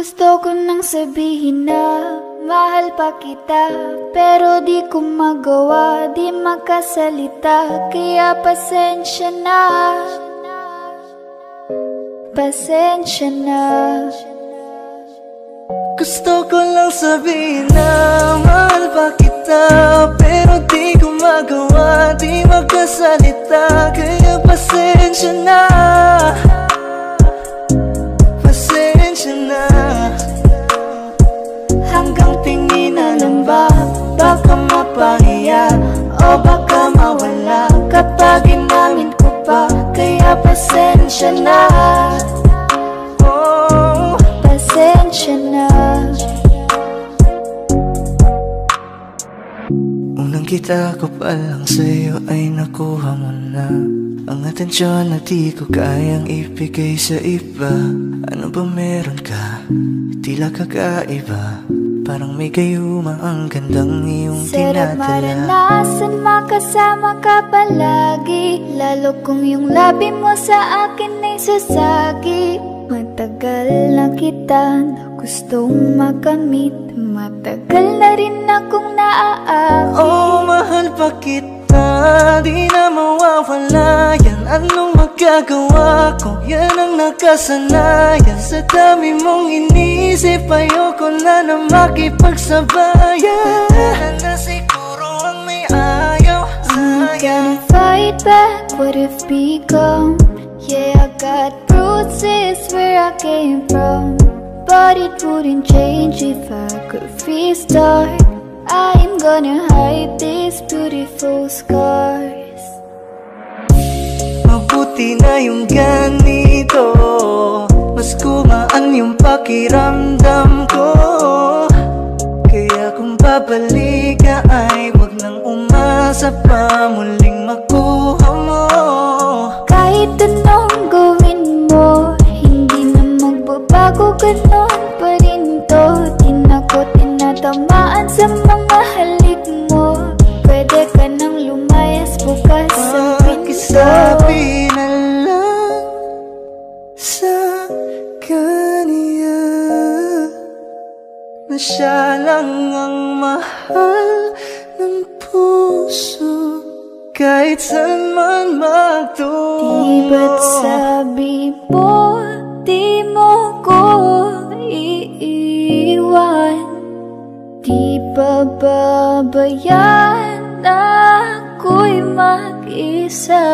Gusto ko nang sabihin na mahal pa kita, pero di ko magawa, di makasalita. Kaya pasensya na, pasensya na. Gusto ko lang sabihin na mahal pa kita, pero di ko magawa, di makasalita. Kaya pasensya na, pasensya na. Hanggang tingin na lang ba, baka mapahiya o baka mawala kapag inamin ko pa. Kaya pasensya na, oh, pasensya na. Unang kita ko pa lang sa'yo ay nakuha mo na ang atensyon na di ko kayang ibigay sa iba. Ano ba meron ka? Tila kakaiba, parang may gayuma ang gandang iyong tinatala. Sarap maranasan makasama ka palagi, lalo kung yung labi mo sa akin ay sasagi. Matagal na kita na gustong makamit, matagal na rin akong naaakit. Oh, mahal pa kita, di na mawawala yan. Anong magagawa ko? Yan ang nakasanayan. Sa dami mong inisip, ayoko na na makipagsabayan. Kaya na siguro ang may ayaw I'm gonna fight back what if become. Yeah, I got bruises where I came from, but it wouldn't change if I could restart. I'm gonna hide these beautiful scars. Mabuti na yung ganito, mas gumaan yung pakiramdam ko. Kaya kung babalik ka ay wag nang umasa pa muling makuha mo. Kahit anong gawin mo, hindi na magbabago, ganon pa rin to. Di na ko tinatamaan sa mga halik mo. Pwede ka nang lumayas bukas sa pinto. Pakisabi na lang sa kanya na siya lang ang mahal ng puso, kahit saan man magtungo. Di ba't sabi mo, di mo ko iiwan? Di ba babayaan na ako'y mag-isa?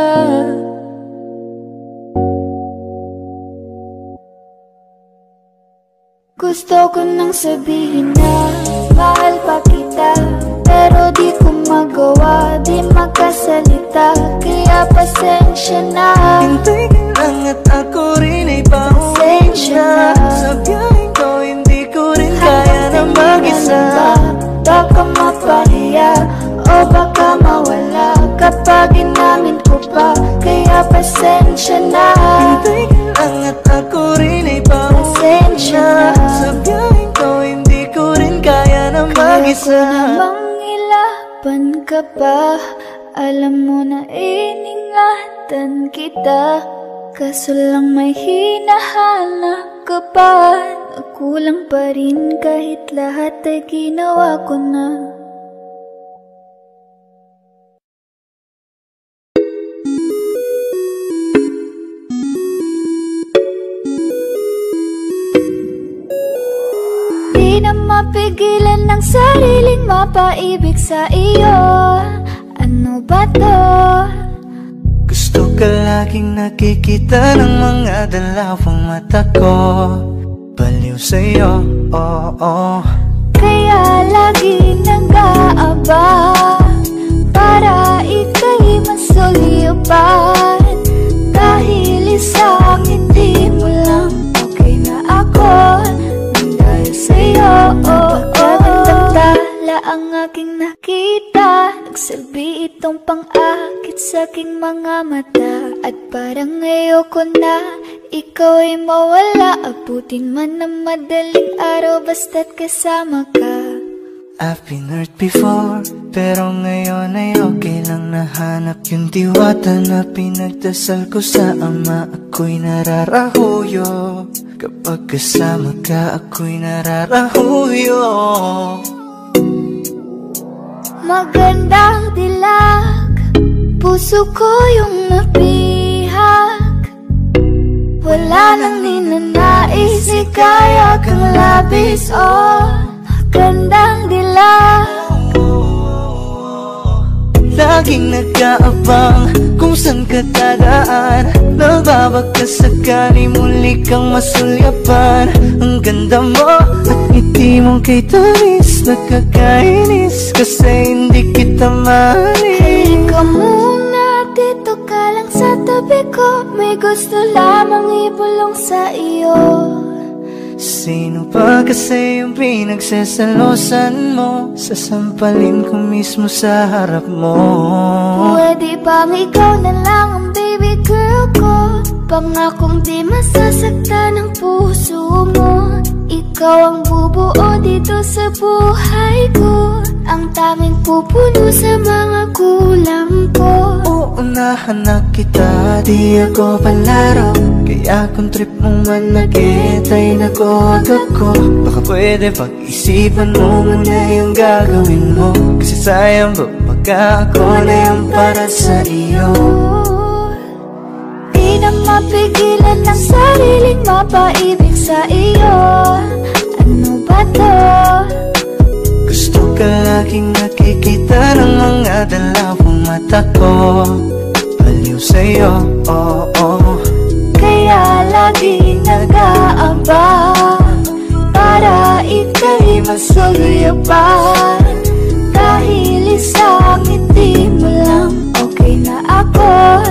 Gusto ko nang sabihin na mahal pa kita, pero di ko magawa, di makasalita. Kaya pasensya na, hintay ka lang at ako rin ay pauwi na. Sa biyaheng ko hindi ko rin kaya na mag-isa. Baka mapahiya o baka mawala kapag inamin ko pa. Kaya pasensya na, hintay ka lang at ako rin ay pauwi na. Sa biyaheng ko hindi ko rin kaya na mag-isa. Kaya ko namang ilaban ka pa, alam mo na iningatan kita. Kaso lang may hinahanap ka pa, nakulang pa rin kahit lahat ay ginawa ko na. Di na mapigilan ng sariling mapaibig sa iyo. Ano ba to? Gusto ka laging nakikita ng mga dalawang mata ko. Baliw sa'yo, oo. Kaya lagi nag-aaba para ika'y masulipan. Dahil isang hindi mo lang okay na ako nang dahil sa'yo, magagandang tala ang aking nakita. Nagsalbi itong pang-akit sa aking mga mata. At parang ayoko na ikaw ay mawala. Abutin man ng madaling araw basta't kasama ka. I've been hurt before, pero ngayon ay okay lang. Nahanap yung diwata na pinagdasal ko sa ama. Ako'y nararahuyo, kapag kasama ka ako'y nararahuyo. Magandang dilag, puso ko yung napihag. Wala nang ninanais, ikaya kang labis, oh. Magandang dilag. Laging nag-aabang kung saan ka dadaan. Nagbabagkas sakali muli kang masulyapan. Ang ganda mo at ngiti mong kay tamis. Nakakainis kasi hindi kita mahalin. Halika muna, dito ka lang sa tabi ko. May gusto lamang ibulong sa iyo. Sino pa kasi yung pinagsasalosan mo? Sasampalin ko mismo sa harap mo. Pwede bang ikaw na lang ang baby girl ko? Pangakong di masasaktan ang puso mo. Ikaw ang bubuo dito sa buhay ko. Ang tanging pupuno sa mga kulang ko. Uunahan na kita, di ako palaro. Kaya kung trip mong manakit ay nakuwag ako. Baka pwede pag-isipan mo muna yung gagawin mo. Kasi sayang ba pagka ako na yung para sa iyo. Di na mapigilan ng sariling mapaibig sa iyo. Ano ba to? Gusto ka laging nakikita ng mga dalawang mata ko. Baliw sa'yo, oh, oh. Kaya lagi nag-aabang para ika'y masuyapan. Dahil isang ngiti mo lang, okay na ako.